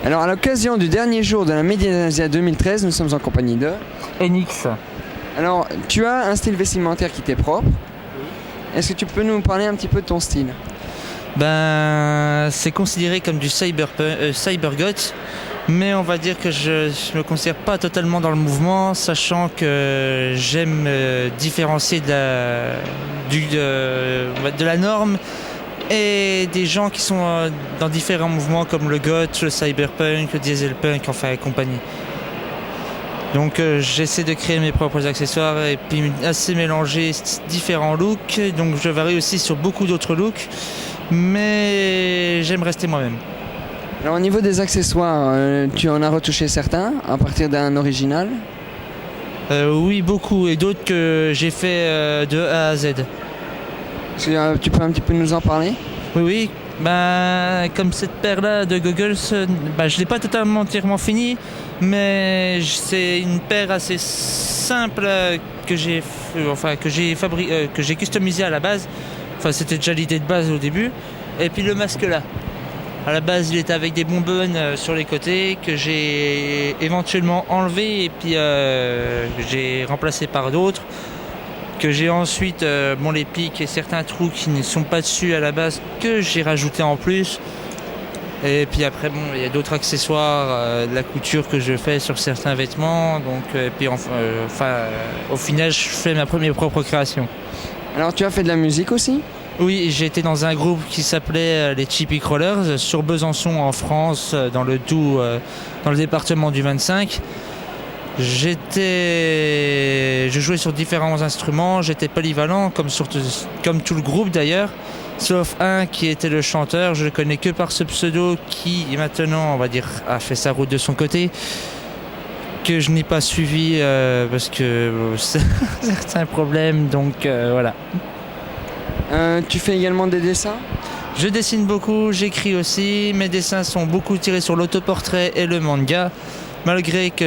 Alors, à l'occasion du dernier jour de la Medinasia 2013, nous sommes en compagnie de... NX. Alors, tu as un style vestimentaire qui t'est propre. Est-ce que tu peux nous parler un petit peu de ton style? Ben, c'est considéré comme du cybergoth, mais on va dire que je me considère pas totalement dans le mouvement, sachant que j'aime différencier de la norme et des gens qui sont dans différents mouvements comme le goth, le cyberpunk, le dieselpunk, enfin et compagnie. Donc j'essaie de créer mes propres accessoires et puis assez mélanger différents looks, donc je varie aussi sur beaucoup d'autres looks, mais j'aime rester moi-même. Alors, au niveau des accessoires, tu en as retouché certains à partir d'un original? Oui, beaucoup, et d'autres que j'ai fait de A à Z. Est-ce que tu peux un petit peu nous en parler? Oui, oui. Ben, comme cette paire-là de goggles, ben, je ne l'ai pas totalement entièrement fini, mais c'est une paire assez simple que j'ai customisée à la base. Enfin, c'était déjà l'idée de base au début. Et puis le masque là. À la base, il était avec des bonbonnes sur les côtés que j'ai éventuellement enlevé et puis j'ai remplacé par d'autres. Que j'ai ensuite les pics et certains trous qui ne sont pas dessus à la base que j'ai rajouté en plus. Et puis après il y a d'autres accessoires, de la couture que je fais sur certains vêtements. Donc et puis au final je fais mes propres créations. Alors, tu as fait de la musique aussi? Oui, j'ai été dans un groupe qui s'appelait les Chippy Crawlers sur Besançon en France, dans le Doubs, dans le département du 25. Je jouais sur différents instruments, j'étais polyvalent comme tout le groupe d'ailleurs, sauf un qui était le chanteur, je le connais que par ce pseudo qui maintenant on va dire a fait sa route de son côté, que je n'ai pas suivi parce que certains problèmes, donc voilà. Tu fais également des dessins? Je dessine beaucoup, j'écris aussi, mes dessins sont beaucoup tirés sur l'autoportrait et le manga. Malgré que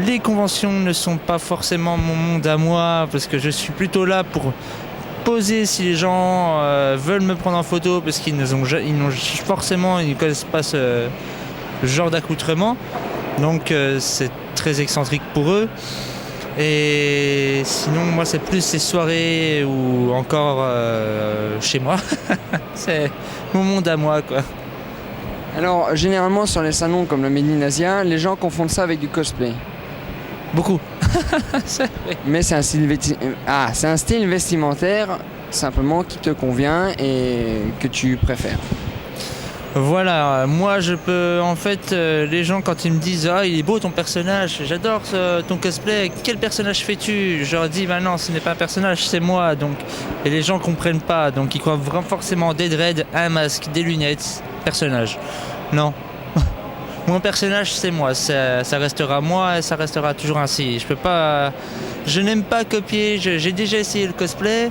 les conventions ne sont pas forcément mon monde à moi, parce que je suis plutôt là pour poser si les gens veulent me prendre en photo, parce qu'ils ne connaissent pas ce genre d'accoutrement. Donc c'est très excentrique pour eux. Et sinon, moi, c'est plus ces soirées ou encore chez moi. C'est mon monde à moi, quoi. Alors, généralement, sur les salons comme le Medinasia, les gens confondent ça avec du cosplay. Beaucoup. Mais c'est un style vestimentaire simplement qui te convient et que tu préfères. Voilà, moi je peux en fait, les gens quand ils me disent « Ah, il est beau ton personnage, j'adore ton cosplay, quel personnage fais-tu ?» Je leur dis « Bah non, ce n'est pas un personnage, c'est moi. » Donc, et les gens comprennent pas, donc ils croient vraiment forcément des dreads, un masque, des lunettes, personnage. Non. Mon personnage c'est moi, ça restera moi et ça restera toujours ainsi. Je n'aime pas copier, j'ai déjà essayé le cosplay,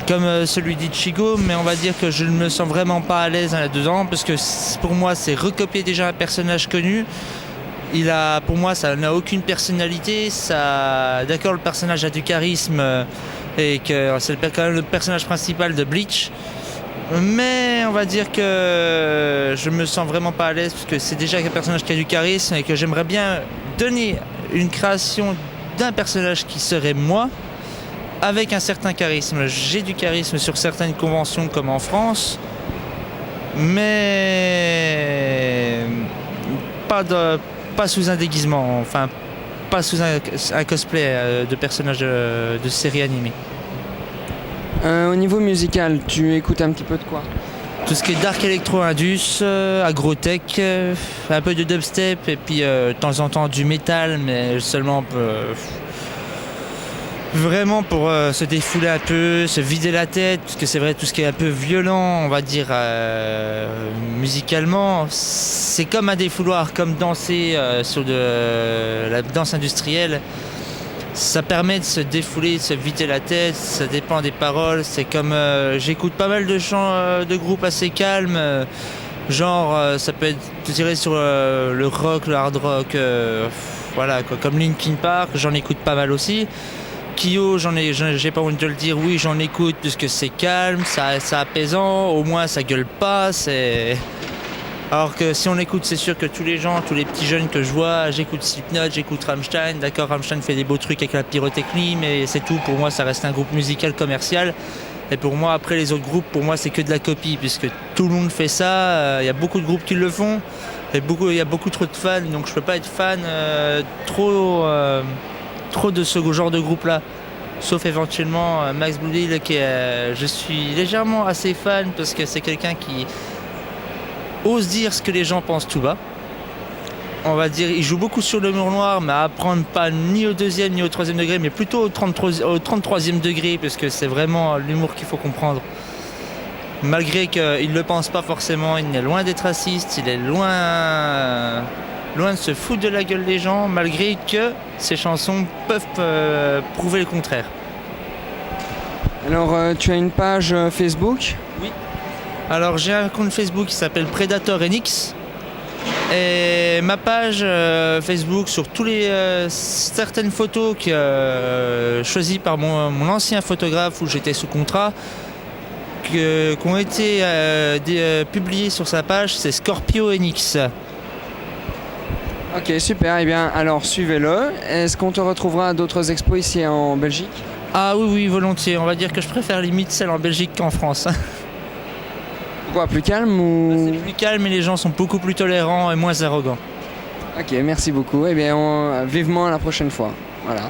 comme celui d'Ichigo, mais on va dire que je ne me sens vraiment pas à l'aise là-dedans, parce que pour moi c'est recopier déjà un personnage connu. Pour moi ça n'a aucune personnalité, d'accord, le personnage a du charisme et que c'est quand même le personnage principal de Bleach, mais on va dire que je me sens vraiment pas à l'aise parce que c'est déjà un personnage qui a du charisme et que j'aimerais bien donner une création d'un personnage qui serait moi, avec un certain charisme. J'ai du charisme sur certaines conventions comme en France, mais pas sous un déguisement, enfin pas sous un cosplay de personnage de série animée. Au niveau musical, tu écoutes un petit peu de quoi? Tout ce qui est dark electro indus, agrotech, un peu de dubstep et puis de temps en temps du métal, mais seulement vraiment pour se défouler un peu, se vider la tête, parce que c'est vrai, tout ce qui est un peu violent, on va dire, musicalement, c'est comme un défouloir, comme danser sur de la danse industrielle. Ça permet de se défouler, de se vider la tête, ça dépend des paroles. C'est comme, j'écoute pas mal de chants de groupes assez calmes, ça peut être tiré sur le rock, le hard rock, voilà, quoi, comme Linkin Park, j'en écoute pas mal aussi. Kyo, j'ai pas envie de le dire, oui j'en écoute puisque c'est calme, c'est apaisant, au moins ça gueule pas, Alors que si on écoute, c'est sûr que tous les gens, tous les petits jeunes que je vois, j'écoute Slipknot, j'écoute Rammstein. D'accord, Rammstein fait des beaux trucs avec la pyrotechnie, mais c'est tout. Pour moi, ça reste un groupe musical commercial. Et pour moi, après les autres groupes, pour moi, c'est que de la copie, puisque tout le monde fait ça. Il y a beaucoup de groupes qui le font. Il y a beaucoup trop de fans, donc je peux pas être fan trop de ce genre de groupe-là. Sauf éventuellement Max Boublil, je suis légèrement assez fan, parce que c'est quelqu'un qui ose dire ce que les gens pensent tout bas. On va dire, il joue beaucoup sur le mur noir, mais à prendre pas ni au deuxième ni au troisième degré, mais plutôt au 33e degré, parce que c'est vraiment l'humour qu'il faut comprendre. Malgré qu'il ne le pense pas forcément, il est loin d'être raciste, il est loin de se foutre de la gueule des gens, malgré que ses chansons peuvent prouver le contraire. Alors, tu as une page Facebook? Oui. Alors, j'ai un compte Facebook qui s'appelle Predator NX. Et ma page Facebook, sur certaines photos choisies par mon ancien photographe où j'étais sous contrat, qui ont été publiées sur sa page, c'est Scorpio NX. Ok, super. Eh bien, alors suivez-le. Est-ce qu'on te retrouvera à d'autres expos ici en Belgique? Ah oui, volontiers. On va dire que je préfère limite celle en Belgique qu'en France. Pourquoi, plus calme ou... C'est plus calme, mais les gens sont beaucoup plus tolérants et moins arrogants. Ok, merci beaucoup. Eh bien, vivement à la prochaine fois. Voilà.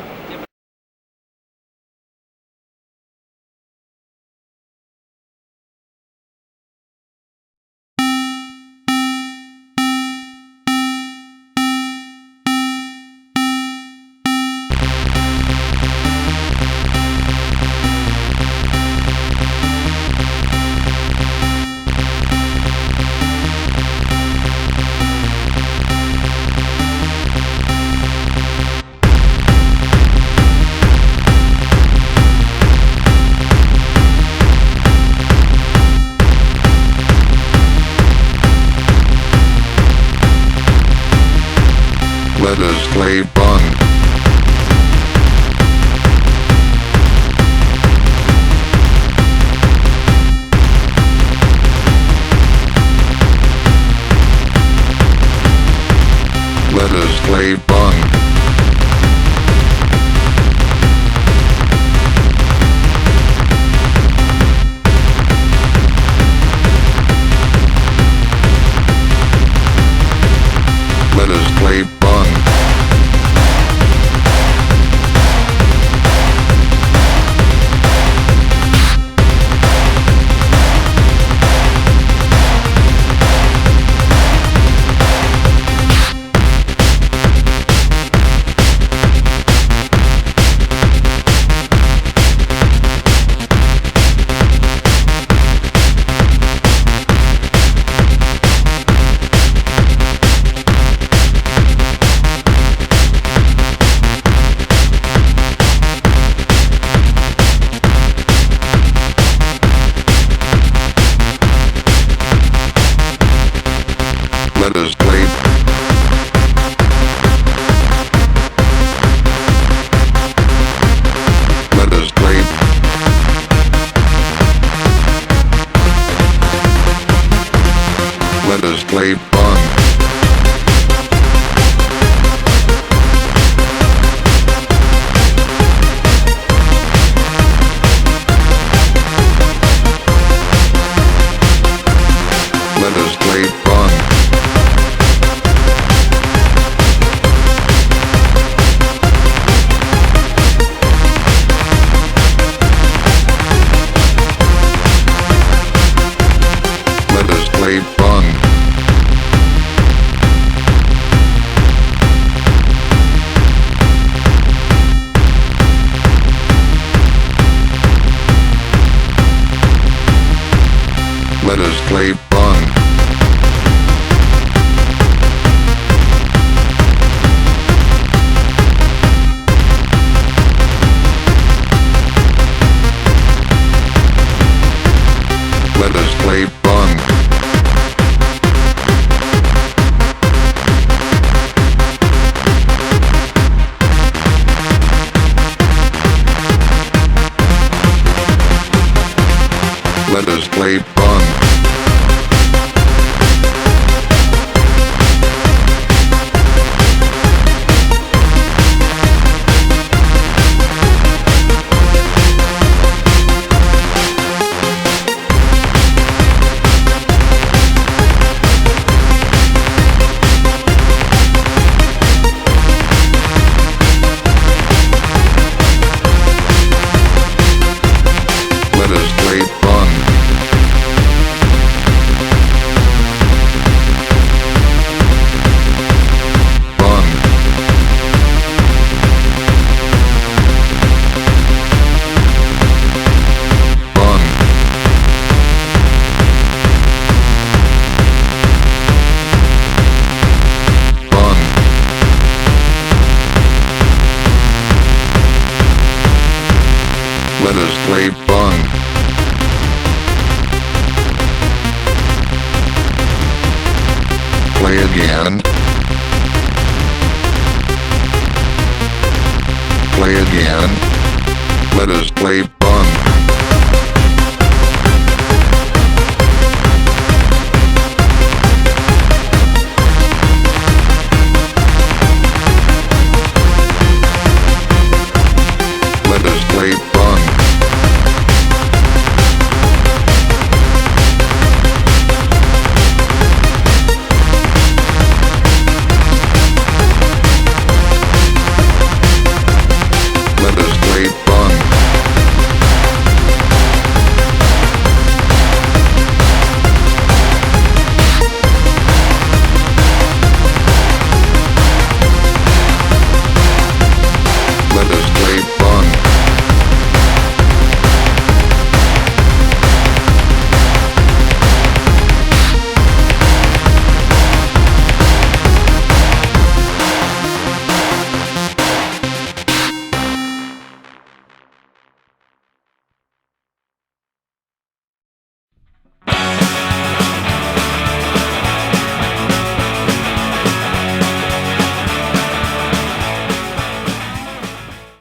Let us play fun. Let us play fun. Let us play fun. Let us play. Let us play. Let us play fun. Let us play fun. Let us play fun. Let us play fun. Let us play fun. Let us play fun. Let us play Bung. Bung. Bung. Bung. Let us play Bung. Play again. Play again. Let us play